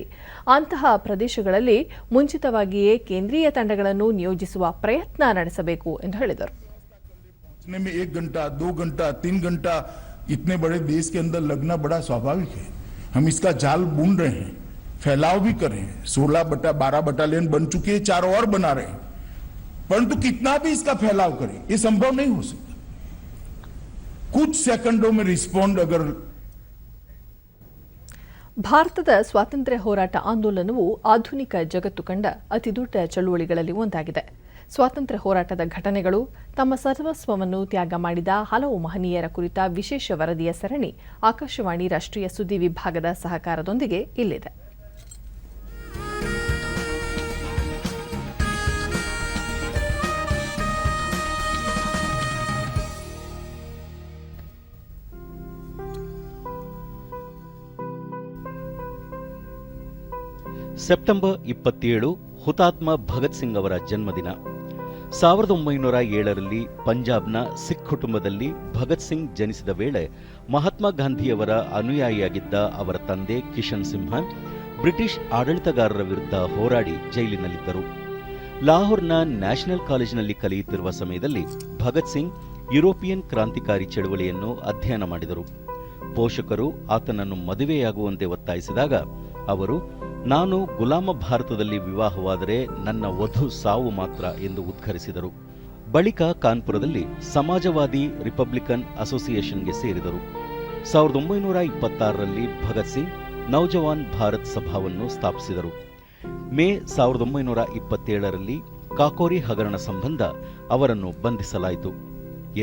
ಅಂತಹ ಪ್ರದೇಶಗಳಲ್ಲಿ ಮುಂಚಿತವಾಗಿಯೇ ಕೇಂದ್ರೀಯ ತಂಡಗಳನ್ನು ನಿಯೋಜಿಸುವ ಪ್ರಯತ್ನ ನಡೆಸಬೇಕು ಎಂದು ಹೇಳಿದರು. 1 घंटा, 2 घंटा, 3 घंटा इतने बड़े देश के अंदर लगना बड़ा स्वाभाविक है. हम इसका जाल बुन रहे हैं, फैलाव भी कर रहे हैं. 12 बटालियन बन चुकी है, 4 और बना रहे हैं. परंतु कितना भी इसका फैलाव करें, ये संभव नहीं हो सकता. कुछ सेकंडों में रिस्पॉन्ड अगर ಭಾರತದ ಸ್ವಾತಂತ್ರ್ಯ ಹೋರಾಟ ಆಂದೋಲನವು ಆಧುನಿಕ ಜಗತ್ತು ಕಂಡ ಅತಿದೊಡ್ಡ ಚಳುವಳಿಗಳಲ್ಲಿ ಒಂದಾಗಿದೆ. ಸ್ವಾತಂತ್ರ್ಯ ಹೋರಾಟದ ಘಟನೆಗಳು, ತಮ್ಮ ಸರ್ವಸ್ವವನ್ನು ತ್ಯಾಗ ಮಾಡಿದ ಹಲವು ಮಹನೀಯರ ಕುರಿತ ವಿಶೇಷ ವರದಿಯ ಸರಣಿ ಆಕಾಶವಾಣಿ ರಾಷ್ಟ್ರೀಯ ಸುದ್ದಿ ವಿಭಾಗದ ಸಹಕಾರದೊಂದಿಗೆ ಇಲ್ಲಿದೆ. ಸೆಪ್ಟೆಂಬರ್ 27 ಹುತಾತ್ಮ ಭಗತ್ ಸಿಂಗ್ ಅವರ ಜನ್ಮದಿನ. 1907ರಲ್ಲಿ ಪಂಜಾಬ್ನ ಸಿಖ್ ಕುಟುಂಬದಲ್ಲಿ ಭಗತ್ ಸಿಂಗ್ ಜನಿಸಿದ ವೇಳೆ ಮಹಾತ್ಮ ಗಾಂಧಿಯವರ ಅನುಯಾಯಿಯಾಗಿದ್ದ ಅವರ ತಂದೆ ಕಿಶನ್ ಸಿಂಹ ಬ್ರಿಟಿಷ್ ಆಡಳಿತಗಾರರ ವಿರುದ್ಧ ಹೋರಾಡಿ ಜೈಲಿನಲ್ಲಿದ್ದರು. ಲಾಹೋರ್ನ ನ್ಯಾಷನಲ್ ಕಾಲೇಜಿನಲ್ಲಿ ಕಲಿಯುತ್ತಿರುವ ಸಮಯದಲ್ಲಿ ಭಗತ್ ಸಿಂಗ್ ಯುರೋಪಿಯನ್ ಕ್ರಾಂತಿಕಾರಿ ಚಳವಳಿಯನ್ನು ಅಧ್ಯಯನ ಮಾಡಿದರು. ಪೋಷಕರು ಆತನನ್ನು ಮದುವೆಯಾಗುವಂತೆ ಒತ್ತಾಯಿಸಿದಾಗ ಅವರು, ನಾನು ಗುಲಾಮ ಭಾರತದಲ್ಲಿ ವಿವಾಹವಾದರೆ ನನ್ನ ವಧು ಸಾವು ಮಾತ್ರ ಎಂದು ಉದ್ಘರಿಸಿದರು. ಬಳಿಕ ಕಾನ್ಪುರದಲ್ಲಿ ಸಮಾಜವಾದಿ ರಿಪಬ್ಲಿಕನ್ ಅಸೋಸಿಯೇಷನ್ಗೆ ಸೇರಿದರು. 1926ರಲ್ಲಿ ಭಗತ್ ಸಿಂಗ್ ನೌಜವಾನ್ ಭಾರತ್ ಸಭಾವನ್ನು ಸ್ಥಾಪಿಸಿದರು. ಮೇ 1927ರಲ್ಲಿ ಕಾಕೋರಿ ಹಗರಣ ಸಂಬಂಧ ಅವರನ್ನು ಬಂಧಿಸಲಾಯಿತು.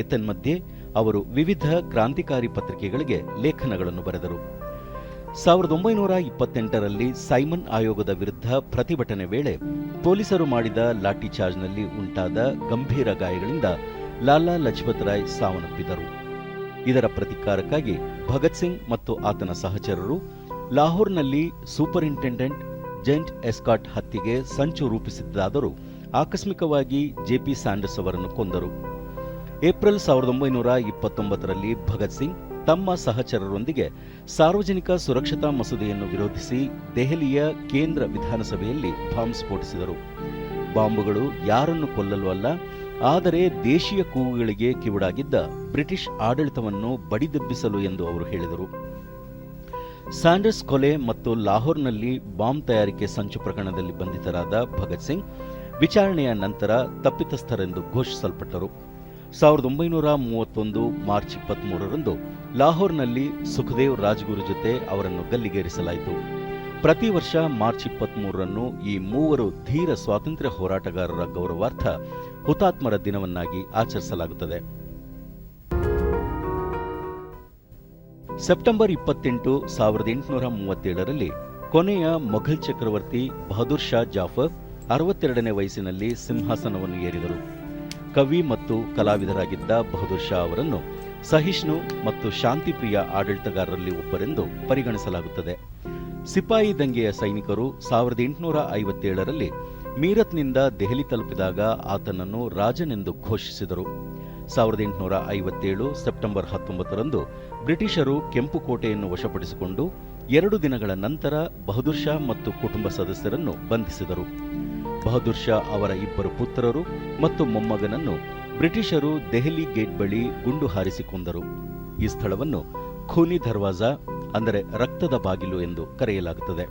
ಏತನ್ಮಧ್ಯೆ ಅವರು ವಿವಿಧ ಕ್ರಾಂತಿಕಾರಿ ಪತ್ರಿಕೆಗಳಿಗೆ ಲೇಖನಗಳನ್ನು ಬರೆದರು. 1928ರಲ್ಲಿ ಸೈಮನ್ ಆಯೋಗದ ವಿರುದ್ಧ ಪ್ರತಿಭಟನೆ ವೇಳೆ ಪೊಲೀಸರು ಮಾಡಿದ ಲಾಠಿ ಚಾರ್ಜ್ನಲ್ಲಿ ಉಂಟಾದ ಗಂಭೀರ ಗಾಯಗಳಿಂದ ಲಾಲಾ ಲಜಪತ್ ರಾಯ್ ಸಾವನ್ನಪ್ಪಿದರು. ಇದರ ಪ್ರತಿಕಾರಕ್ಕಾಗಿ ಭಗತ್ ಸಿಂಗ್ ಮತ್ತು ಆತನ ಸಹಚರರು ಲಾಹೋರ್ನಲ್ಲಿ ಸೂಪರಿಂಟೆಂಡೆಂಟ್ ಜೆಂಟ್ ಎಸ್ಕಾಟ್ ಹತ್ಯೆಗೆ ಸಂಚು ರೂಪಿಸಿದ್ದಾದರೂ ಆಕಸ್ಮಿಕವಾಗಿ ಜೆಪಿ ಸ್ಯಾಂಡರ್ಸ್ ಅವರನ್ನು ಕೊಂದರು. ಏಪ್ರಿಲ್ 1929ರಲ್ಲಿ ಭಗತ್ ಸಿಂಗ್ ತಮ್ಮ ಸಹಚರರೊಂದಿಗೆ ಸಾರ್ವಜನಿಕ ಸುರಕ್ಷತಾ ಮಸೂದೆಯನ್ನು ವಿರೋಧಿಸಿ ದೆಹಲಿಯ ಕೇಂದ್ರ ವಿಧಾನಸಭೆಯಲ್ಲಿ ಬಾಂಬ್ ಸ್ಫೋಟಿಸಿದರು. ಬಾಂಬುಗಳು ಯಾರನ್ನು ಕೊಲ್ಲಲು ಅಲ್ಲ, ಆದರೆ ದೇಶೀಯ ಕೂಗುಗಳಿಗೆ ಕಿವುಡಾಗಿದ್ದ ಬ್ರಿಟಿಷ್ ಆಡಳಿತವನ್ನು ಬಡಿದೆಬ್ಬಿಸಲು ಎಂದು ಅವರು ಹೇಳಿದರು. ಸ್ಯಾಂಡರ್ಸ್ ಕೊಲೆ ಮತ್ತು ಲಾಹೋರ್ನಲ್ಲಿ ಬಾಂಬ್ ತಯಾರಿಕೆ ಸಂಚು ಪ್ರಕರಣದಲ್ಲಿ ಬಂಧಿತರಾದ ಭಗತ್ ಸಿಂಗ್ ವಿಚಾರಣೆಯ ನಂತರ ತಪ್ಪಿತಸ್ಥರೆಂದು ಘೋಷಿಸಲ್ಪಟ್ಟರು. 1931 ಮಾರ್ಚ್ 23ರಂದು ಲಾಹೋರ್ನಲ್ಲಿ ಸುಖದೇವ್ ರಾಜ್ಗುರು ಜೊತೆ ಅವರನ್ನು ಗಲ್ಲಿಗೇರಿಸಲಾಯಿತು. ಪ್ರತಿ ವರ್ಷ ಮಾರ್ಚ್ 23ರನ್ನು ಈ ಮೂವರು ಧೀರ ಸ್ವಾತಂತ್ರ್ಯ ಹೋರಾಟಗಾರರ ಗೌರವಾರ್ಥ ಹುತಾತ್ಮರ ದಿನವನ್ನಾಗಿ ಆಚರಿಸಲಾಗುತ್ತದೆ. ಸೆಪ್ಟೆಂಬರ್ 28, 1837ರಲ್ಲಿ ಕೊನೆಯ ಮೊಘಲ್ ಚಕ್ರವರ್ತಿ ಬಹದ್ದೂರ್ ಶಾ ಜಾಫರ್ 62ನೇ ವಯಸ್ಸಿನಲ್ಲಿ ಸಿಂಹಾಸನವನ್ನು ಏರಿದರು. ಕವಿ ಮತ್ತು ಕಲಾವಿದರಾಗಿದ್ದ ಬಹದ್ದೂರ್ ಶಾ ಅವರನ್ನು ಸಹಿಷ್ಣು ಮತ್ತು ಶಾಂತಿಪ್ರಿಯ ಆಡಳಿತಗಾರರಲ್ಲಿ ಒಬ್ಬರೆಂದು ಪರಿಗಣಿಸಲಾಗುತ್ತದೆ. ಸಿಪಾಯಿ ದಂಗೆಯ ಸೈನಿಕರು 1857ರಲ್ಲಿ ಮೀರತ್ನಿಂದ ದೆಹಲಿ ತಲುಪಿದಾಗ ಆತನನ್ನು ರಾಜನೆಂದು ಘೋಷಿಸಿದರು. 1857 ಸೆಪ್ಟೆಂಬರ್ 19ರಂದು ಬ್ರಿಟಿಷರು ಕೆಂಪುಕೋಟೆಯನ್ನು ವಶಪಡಿಸಿಕೊಂಡು 2 ದಿನಗಳ ನಂತರ ಬಹದ್ದೂರ್ ಶಾ ಮತ್ತು ಕುಟುಂಬ ಸದಸ್ಯರನ್ನು ಬಂಧಿಸಿದರು. ಬಹದ್ದೂರ್ ಶಾ ಅವರ 2 ಪುತ್ರರು ಮತ್ತು ಮೊಮ್ಮಗನನ್ನು ಬ್ರಿಟಿಷರು ದೆಹಲಿ ಗೇಟ್ ಬಳಿ ಗುಂಡು ಹಾರಿಸಿ ಕೊಂದರು. ಈ ಸ್ಥಳವನ್ನು ಖೂನಿ ದರ್ವಾಜಾ, ಅಂದರೆ ರಕ್ತದ ಬಾಗಿಲು ಎಂದು ಕರೆಯಲಾಗುತ್ತದೆ.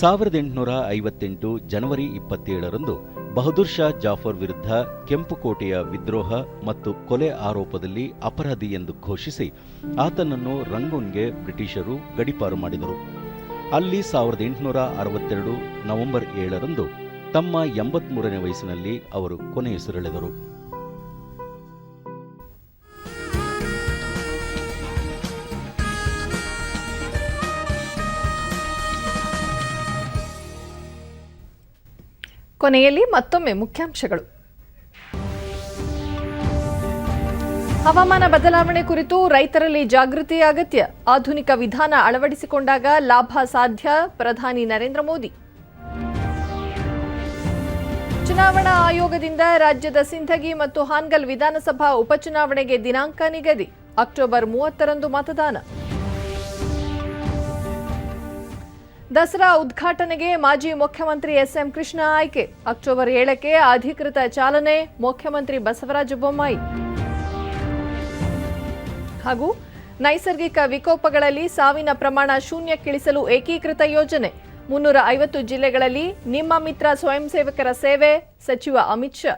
1858 ಜನವರಿ 27ರಂದು ಬಹದ್ದೂರ್ ಶಾ ಜಾಫರ್ ವಿರುದ್ಧ ಕೆಂಪುಕೋಟೆಯ ವಿದ್ರೋಹ ಮತ್ತು ಕೊಲೆ ಆರೋಪದಲ್ಲಿ ಅಪರಾಧಿ ಎಂದು ಘೋಷಿಸಿ ಆತನನ್ನು ರಂಗೂನ್ಗೆ ಬ್ರಿಟಿಷರು ಗಡೀಪಾರು ಮಾಡಿದರು. ಅಲ್ಲಿ 1862 ನವೆಂಬರ್ 7ರಂದು ತಮ್ಮ 83ನೇ ವಯಸ್ಸಿನಲ್ಲಿ ಅವರು ಕೊನೆಯುಸಿರೆಳೆದರು. ಕೊನೆಯಲ್ಲಿ ಮತ್ತೊಮ್ಮೆ ಮುಖ್ಯಾಂಶಗಳು. ಹವಾಮಾನ ಬದಲಾವಣೆ ಕುರಿತು ರೈತರಲ್ಲಿ ಜಾಗೃತಿ ಅಗತ್ಯ. ಆಧುನಿಕ ವಿಧಾನ ಅಳವಡಿಸಿಕೊಂಡಾಗ ಲಾಭ ಸಾಧ್ಯ. ಪ್ರಧಾನಿ ನರೇಂದ್ರ ಮೋದಿ. ಚುನಾವಣಾ ಆಯೋಗದಿಂದ ರಾಜ್ಯದ ಸಿಂಧಗಿ ಮತ್ತು ಹಾನಗಲ್ ವಿಧಾನಸಭಾ ಉಪಚುನಾವಣೆಗೆ ದಿನಾಂಕ ನಿಗದಿ. ಅಕ್ಟೋಬರ್ 30ರಂದು ಮತದಾನ. ದಸರಾ ಉದ್ಘಾಟನೆಗೆ ಮಾಜಿ ಮುಖ್ಯಮಂತ್ರಿ ಎಸ್ಎಂ ಕೃಷ್ಣ ಆಯ್ಕೆ. ಅಕ್ಟೋಬರ್ 7ಕ್ಕೆ ಅಧಿಕೃತ ಚಾಲನೆ. ಮುಖ್ಯಮಂತ್ರಿ ಬಸವರಾಜ ಬೊಮ್ಮಾಯಿ. ಹಾಗೂ ನೈಸರ್ಗಿಕ ವಿಕೋಪಗಳಲ್ಲಿ ಸಾವಿನ ಪ್ರಮಾಣ ಶೂನ್ಯಕ್ಕಿಳಿಸಲು ಏಕೀಕೃತ ಯೋಜನೆ. 350 ಜಿಲ್ಲೆಗಳಲ್ಲಿ ನಿಮ್ಮ ಮಿತ್ರ ಸ್ವಯಂ ಸೇವಕರ ಸೇವೆ. ಸಚಿವ ಅಮಿತ್ ಶಾ.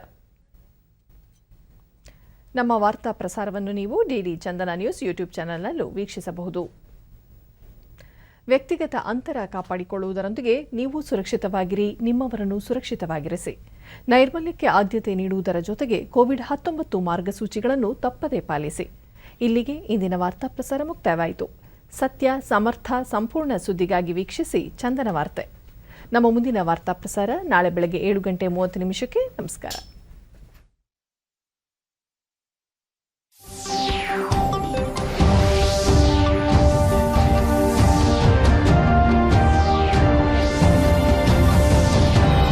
ನಮ್ಮ ವಾರ್ತಾ ಪ್ರಸಾರವನ್ನು ನೀವು ಡಿಡಿ ಚಂದನ ನ್ಯೂಸ್ ಯೂಟ್ಯೂಬ್ ಚಾನೆಲ್ನಲ್ಲೂ ವೀಕ್ಷಿಸಬಹುದು. ವ್ಯಕ್ತಿಗತ ಅಂತರ ಕಾಪಾಡಿಕೊಳ್ಳುವುದರೊಂದಿಗೆ ನೀವು ಸುರಕ್ಷಿತವಾಗಿರಿ, ನಿಮ್ಮವರನ್ನು ಸುರಕ್ಷಿತವಾಗಿರಿಸಿ. ನೈರ್ಮಲ್ಯಕ್ಕೆ ಆದ್ಯತೆ ನೀಡುವುದರ ಜೊತೆಗೆ ಕೋವಿಡ್-19 ಮಾರ್ಗಸೂಚಿಗಳನ್ನು ತಪ್ಪದೇ ಪಾಲಿಸಿ. ಇಲ್ಲಿಗೆ ಇಂದಿನ ವಾರ್ತಾ ಪ್ರಸಾರ ಮುಕ್ತಾಯವಾಯಿತು. ಸತ್ಯ, ಸಮರ್ಥ, ಸಂಪೂರ್ಣ ಸುದ್ದಿಗಾಗಿ ವೀಕ್ಷಿಸಿ ಚಂದನ ವಾರ್ತೆ. ನಮ್ಮ ಮುಂದಿನ ವಾರ್ತಾ ಪ್ರಸಾರ ನಾಳೆ ಬೆಳಗ್ಗೆ 7:30 ನಮಸ್ಕಾರ.